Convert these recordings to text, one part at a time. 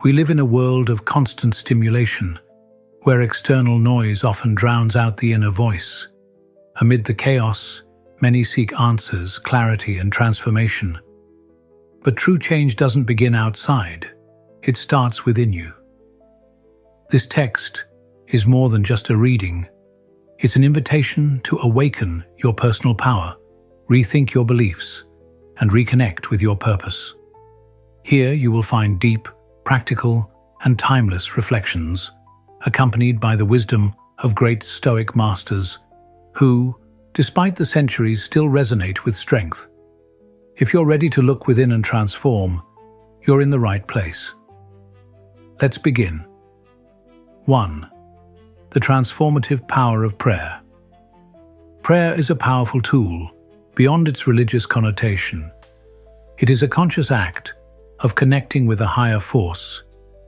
We live in a world of constant stimulation, where external noise often drowns out the inner voice. Amid the chaos, many seek answers, clarity, and transformation. But true change doesn't begin outside. It starts within you. This text is more than just a reading. It's an invitation to awaken your personal power, rethink your beliefs, and reconnect with your purpose. Here you will find deep, practical, and timeless reflections, accompanied by the wisdom of great Stoic masters who, despite the centuries, still resonate with strength. If you're ready to look within and transform, you're in the right place. Let's begin. 1. The transformative power of prayer. Prayer is a powerful tool beyond its religious connotation. It is a conscious act of connecting with a higher force,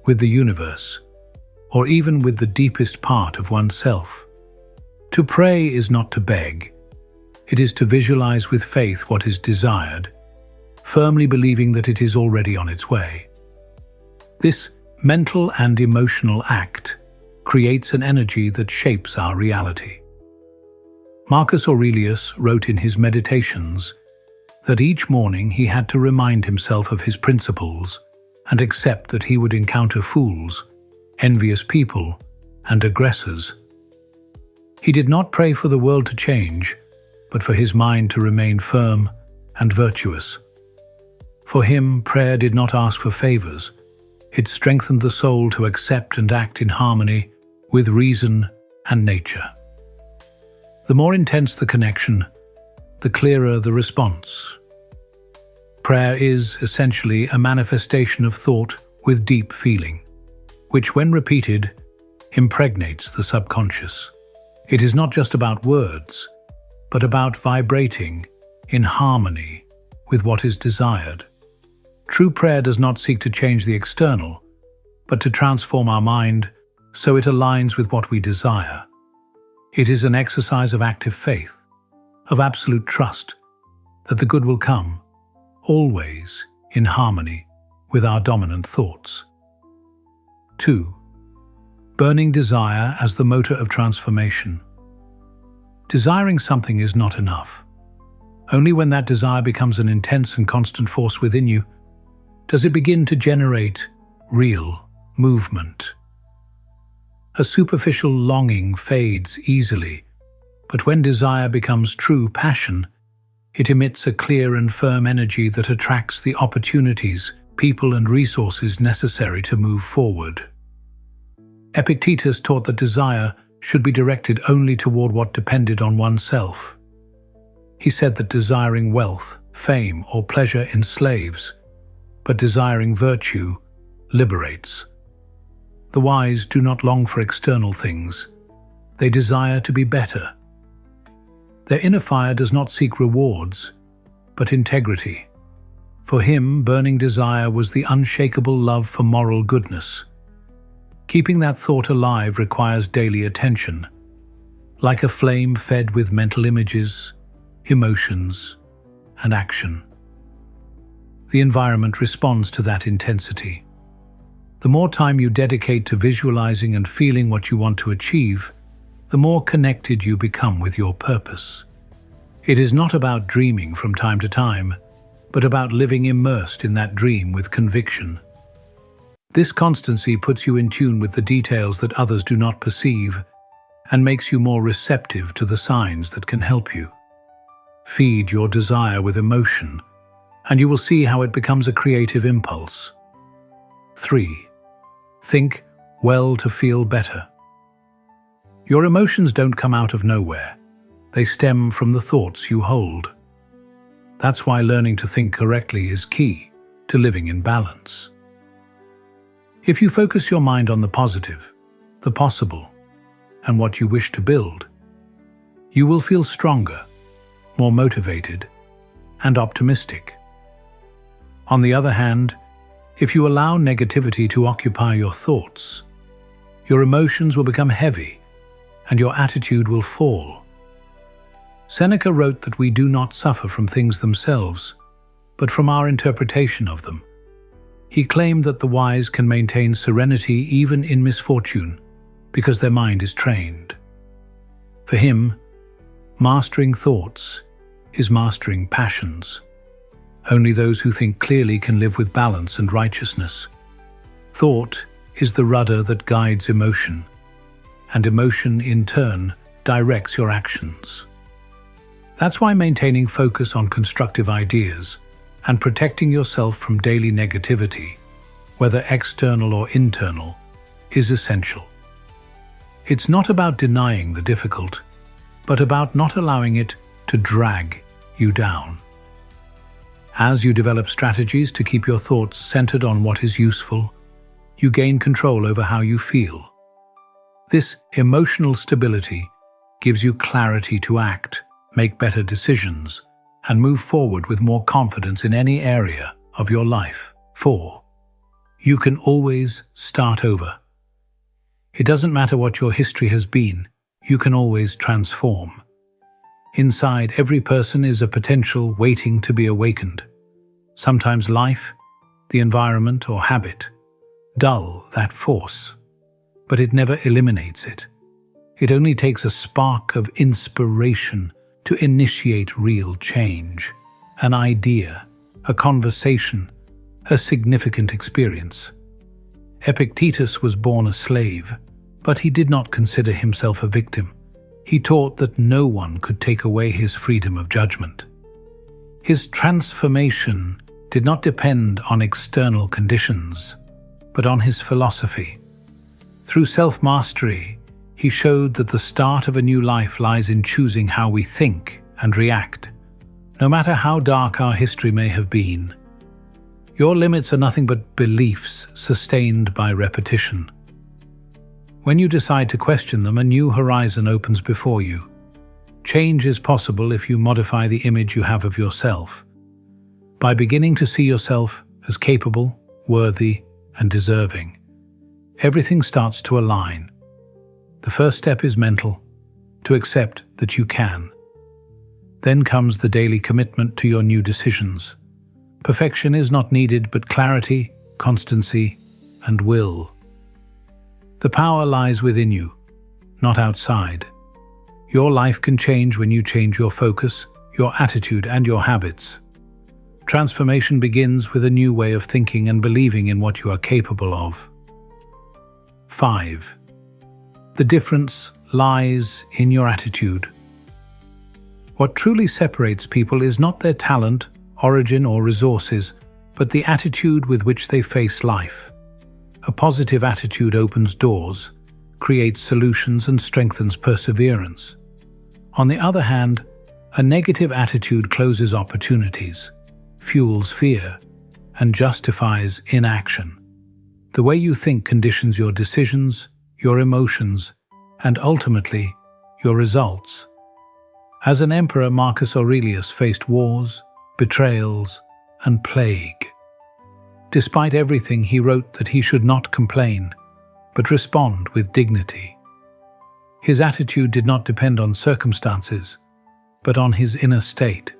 with the universe, or even with the deepest part of oneself. To pray is not to beg. It is to visualize with faith what is desired, firmly believing that it is already on its way. This mental and emotional act creates an energy that shapes our reality. Marcus Aurelius wrote in his Meditations that each morning he had to remind himself of his principles and accept that he would encounter fools, envious people, and aggressors. He did not pray for the world to change, but for his mind to remain firm and virtuous. For him, prayer did not ask for favors. It strengthened the soul to accept and act in harmony with reason and nature. The more intense the connection, the clearer the response. Prayer is essentially a manifestation of thought with deep feeling, which, when repeated, impregnates the subconscious. It is not just about words, but about vibrating in harmony with what is desired. True prayer does not seek to change the external, but to transform our mind so it aligns with what we desire. It is an exercise of active faith, of absolute trust that the good will come, always in harmony with our dominant thoughts. 2. Burning desire as the motor of transformation. Desiring something is not enough. Only when that desire becomes an intense and constant force within you does it begin to generate real movement. A superficial longing fades easily, but when desire becomes true passion, it emits a clear and firm energy that attracts the opportunities, people, and resources necessary to move forward. Epictetus taught that desire should be directed only toward what depended on oneself. He said that desiring wealth, fame, or pleasure enslaves, but desiring virtue liberates. The wise do not long for external things. They desire to be better. Their inner fire does not seek rewards, but integrity. For him, burning desire was the unshakable love for moral goodness. Keeping that thought alive requires daily attention, like a flame fed with mental images, emotions, and action. The environment responds to that intensity. The more time you dedicate to visualizing and feeling what you want to achieve, the more connected you become with your purpose. It is not about dreaming from time to time, but about living immersed in that dream with conviction. This constancy puts you in tune with the details that others do not perceive and makes you more receptive to the signs that can help you. Feed your desire with emotion, and you will see how it becomes a creative impulse. 3. Think well to feel better. Your emotions don't come out of nowhere. They stem from the thoughts you hold. That's why learning to think correctly is key to living in balance. If you focus your mind on the positive, the possible, and what you wish to build, you will feel stronger, more motivated, and optimistic. On the other hand, if you allow negativity to occupy your thoughts, your emotions will become heavy and your attitude will fall. Seneca wrote that we do not suffer from things themselves, but from our interpretation of them. He claimed that the wise can maintain serenity even in misfortune because their mind is trained. For him, mastering thoughts is mastering passions. Only those who think clearly can live with balance and righteousness. Thought is the rudder that guides emotion, and emotion in turn directs your actions. That's why maintaining focus on constructive ideas and protecting yourself from daily negativity, whether external or internal, is essential. It's not about denying the difficult, but about not allowing it to drag you down. As you develop strategies to keep your thoughts centered on what is useful, you gain control over how you feel. This emotional stability gives you clarity to act, make better decisions, and move forward with more confidence in any area of your life. 4. You can always start over. It doesn't matter what your history has been, you can always transform. Inside every person is a potential waiting to be awakened. Sometimes life, the environment, or habit dull that force, but it never eliminates it. It only takes a spark of inspiration to initiate real change, an idea, a conversation, a significant experience. Epictetus was born a slave, but he did not consider himself a victim. He taught that no one could take away his freedom of judgment. His transformation did not depend on external conditions, but on his philosophy. Through self-mastery, he showed that the start of a new life lies in choosing how we think and react, no matter how dark our history may have been. Your limits are nothing but beliefs sustained by repetition. When you decide to question them, a new horizon opens before you. Change is possible if you modify the image you have of yourself. By beginning to see yourself as capable, worthy, and deserving, everything starts to align. The first step is mental, to accept that you can. Then comes the daily commitment to your new decisions. Perfection is not needed, but clarity, constancy, and will. The power lies within you, not outside. Your life can change when you change your focus, your attitude, and your habits. Transformation begins with a new way of thinking and believing in what you are capable of. 5. The difference lies in your attitude. What truly separates people is not their talent, origin, or resources, but the attitude with which they face life. A positive attitude opens doors, creates solutions, and strengthens perseverance. On the other hand, a negative attitude closes opportunities, fuels fear, and justifies inaction. The way you think conditions your decisions, your emotions, and ultimately, your results. As an emperor, Marcus Aurelius faced wars, betrayals, and plague. Despite everything, he wrote that he should not complain, but respond with dignity. His attitude did not depend on circumstances, but on his inner state.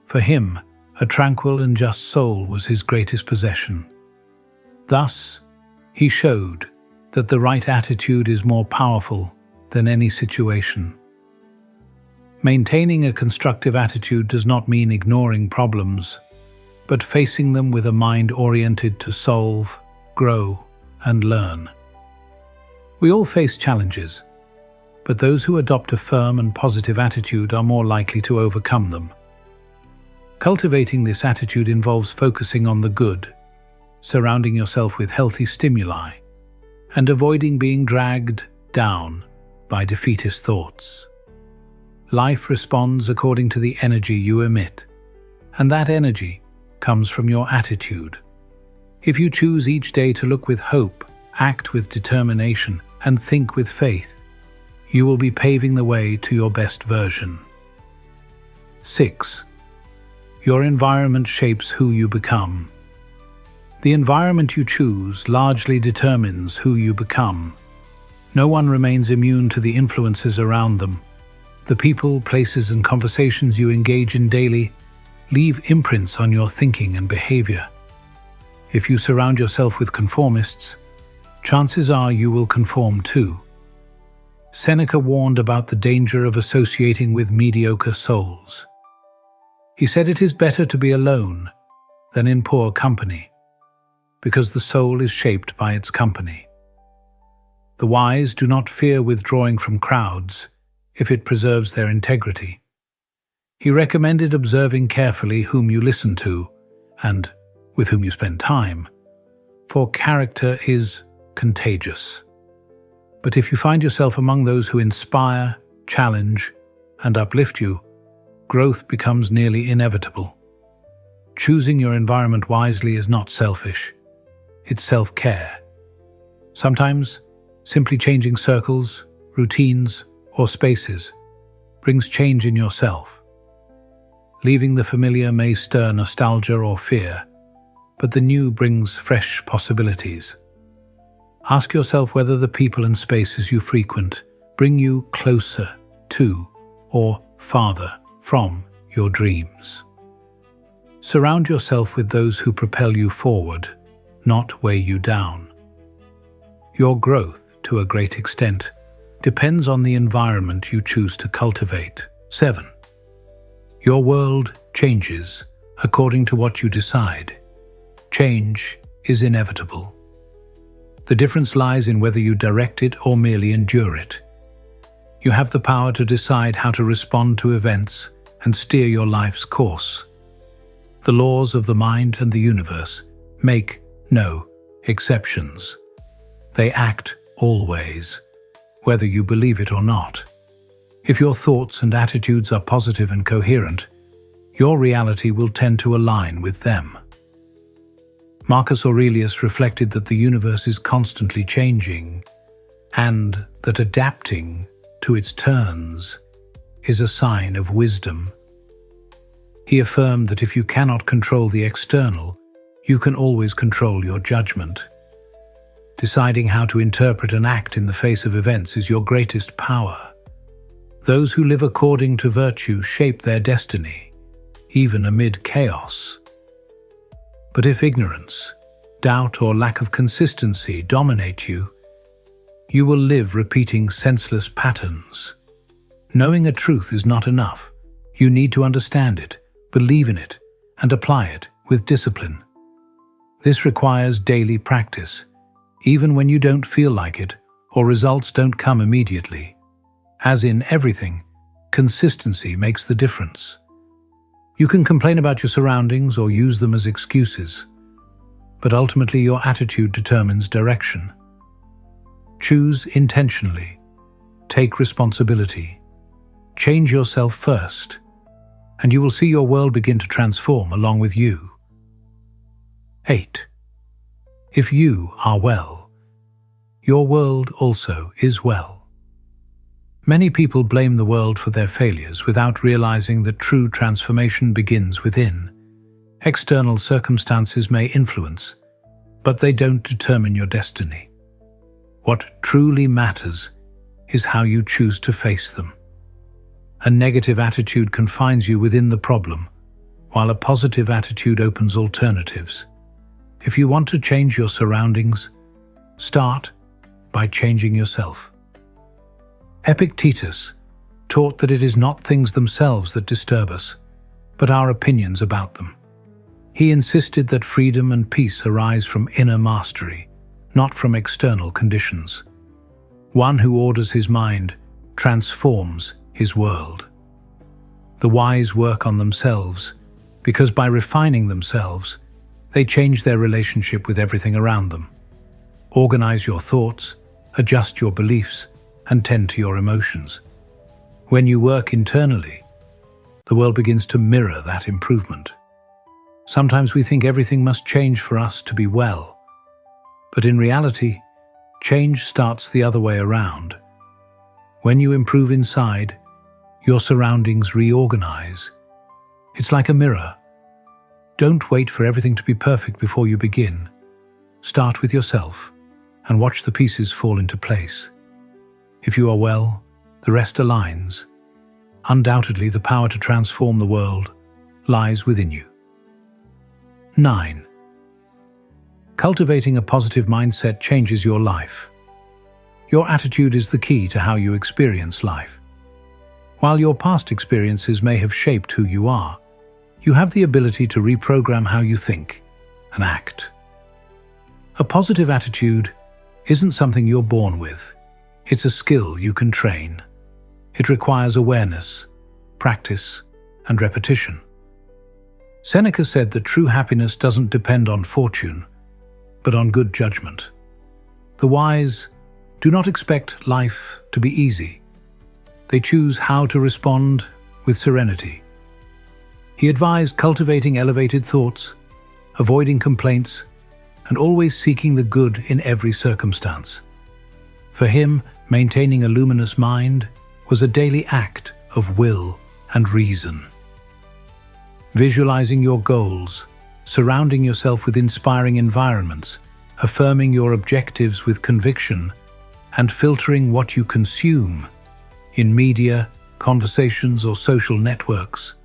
For him, a tranquil and just soul was his greatest possession. Thus, he showed that the right attitude is more powerful than any situation. Maintaining a constructive attitude does not mean ignoring problems, but facing them with a mind oriented to solve, grow, and learn. We all face challenges, but those who adopt a firm and positive attitude are more likely to overcome them. Cultivating this attitude involves focusing on the good, surrounding yourself with healthy stimuli, and avoiding being dragged down by defeatist thoughts. Life responds according to the energy you emit, and that energy comes from your attitude. If you choose each day to look with hope, act with determination, and think with faith, you will be paving the way to your best version. 6. Your environment shapes who you become. The environment you choose largely determines who you become. No one remains immune to the influences around them. The people, places, and conversations you engage in daily leave imprints on your thinking and behavior. If you surround yourself with conformists, chances are you will conform too. Seneca warned about the danger of associating with mediocre souls. He said it is better to be alone than in poor company, because the soul is shaped by its company. The wise do not fear withdrawing from crowds if it preserves their integrity. He recommended observing carefully whom you listen to and with whom you spend time, for character is contagious. But if you find yourself among those who inspire, challenge, and uplift you, growth becomes nearly inevitable. Choosing your environment wisely is not selfish, it's self-care. Sometimes, simply changing circles, routines, or spaces brings change in yourself. Leaving the familiar may stir nostalgia or fear, but the new brings fresh possibilities. Ask yourself whether the people and spaces you frequent bring you closer to or farther from your dreams. Surround yourself with those who propel you forward, not weigh you down. Your growth, to a great extent, depends on the environment you choose to cultivate. 7. Your world changes according to what you decide. Change is inevitable. The difference lies in whether you direct it or merely endure it. You have the power to decide how to respond to events and steer your life's course. The laws of the mind and the universe make no exceptions. They act always, whether you believe it or not. If your thoughts and attitudes are positive and coherent, your reality will tend to align with them. Marcus Aurelius reflected that the universe is constantly changing, and that adapting to its turns is a sign of wisdom. He affirmed that if you cannot control the external, you can always control your judgment. Deciding how to interpret and act in the face of events is your greatest power. Those who live according to virtue shape their destiny, even amid chaos. But if ignorance, doubt, or lack of consistency dominate you, you will live repeating senseless patterns. Knowing a truth is not enough. You need to understand it, believe in it, and apply it with discipline. This requires daily practice, even when you don't feel like it or results don't come immediately. As in everything, consistency makes the difference. You can complain about your surroundings or use them as excuses, but ultimately your attitude determines direction. Choose intentionally, take responsibility, change yourself first, and you will see your world begin to transform along with you. 8. If you are well, your world also is well. Many people blame the world for their failures without realizing that true transformation begins within. External circumstances may influence, but they don't determine your destiny. What truly matters is how you choose to face them. A negative attitude confines you within the problem, while a positive attitude opens alternatives. If you want to change your surroundings, start by changing yourself. Epictetus taught that it is not things themselves that disturb us, but our opinions about them. He insisted that freedom and peace arise from inner mastery, not from external conditions. One who orders his mind transforms his world. The wise work on themselves, because by refining themselves, they change their relationship with everything around them. Organize your thoughts, adjust your beliefs, and tend to your emotions. When you work internally, the world begins to mirror that improvement. Sometimes we think everything must change for us to be well, but in reality, change starts the other way around. When you improve inside, your surroundings reorganize. It's like a mirror. Don't wait for everything to be perfect before you begin. Start with yourself and watch the pieces fall into place. If you are well, the rest aligns. Undoubtedly, the power to transform the world lies within you. 9. Cultivating a positive mindset changes your life. Your attitude is the key to how you experience life. While your past experiences may have shaped who you are, you have the ability to reprogram how you think and act. A positive attitude isn't something you're born with. It's a skill you can train. It requires awareness, practice, and repetition. Seneca said that true happiness doesn't depend on fortune, but on good judgment. The wise do not expect life to be easy. They choose how to respond with serenity. He advised cultivating elevated thoughts, avoiding complaints, and always seeking the good in every circumstance. For him, maintaining a luminous mind was a daily act of will and reason. Visualizing your goals, surrounding yourself with inspiring environments, affirming your objectives with conviction, and filtering what you consume in media, conversations, or social networks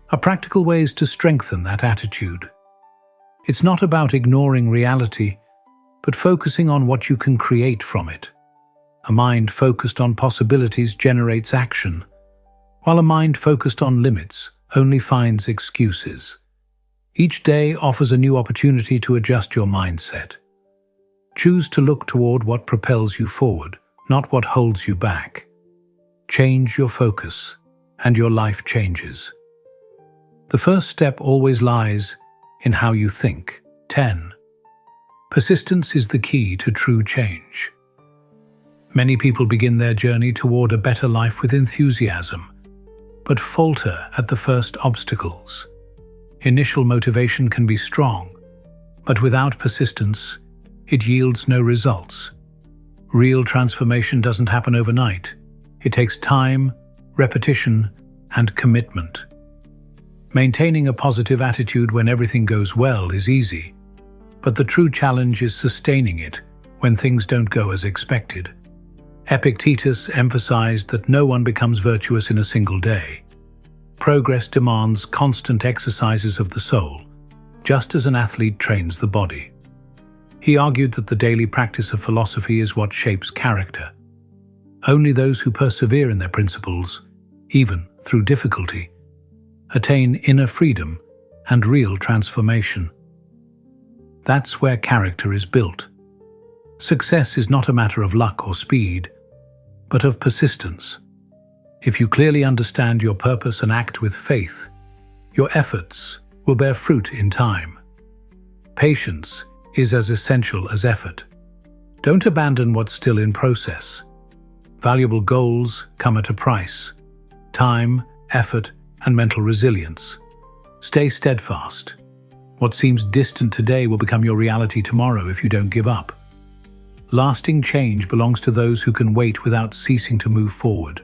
are practical ways to strengthen that attitude. It's not about ignoring reality, but focusing on what you can create from it. A mind focused on possibilities generates action, while a mind focused on limits only finds excuses. Each day offers a new opportunity to adjust your mindset. Choose to look toward what propels you forward, not what holds you back. Change your focus, and your life changes. The first step always lies in how you think. 10. Persistence is the key to true change. Many people begin their journey toward a better life with enthusiasm, but falter at the first obstacles. Initial motivation can be strong, but without persistence, it yields no results. Real transformation doesn't happen overnight. It takes time, repetition, and commitment. Maintaining a positive attitude when everything goes well is easy, but the true challenge is sustaining it when things don't go as expected. Epictetus emphasized that no one becomes virtuous in a single day. Progress demands constant exercises of the soul, just as an athlete trains the body. He argued that the daily practice of philosophy is what shapes character. Only those who persevere in their principles, even through difficulty, attain inner freedom and real transformation. That's where character is built. Success is not a matter of luck or speed, but of persistence. If you clearly understand your purpose and act with faith, your efforts will bear fruit in time. Patience is as essential as effort. Don't abandon what's still in process. Valuable goals come at a price: time, effort, and mental resilience. Stay steadfast. What seems distant today will become your reality tomorrow if you don't give up. Lasting change belongs to those who can wait without ceasing to move forward.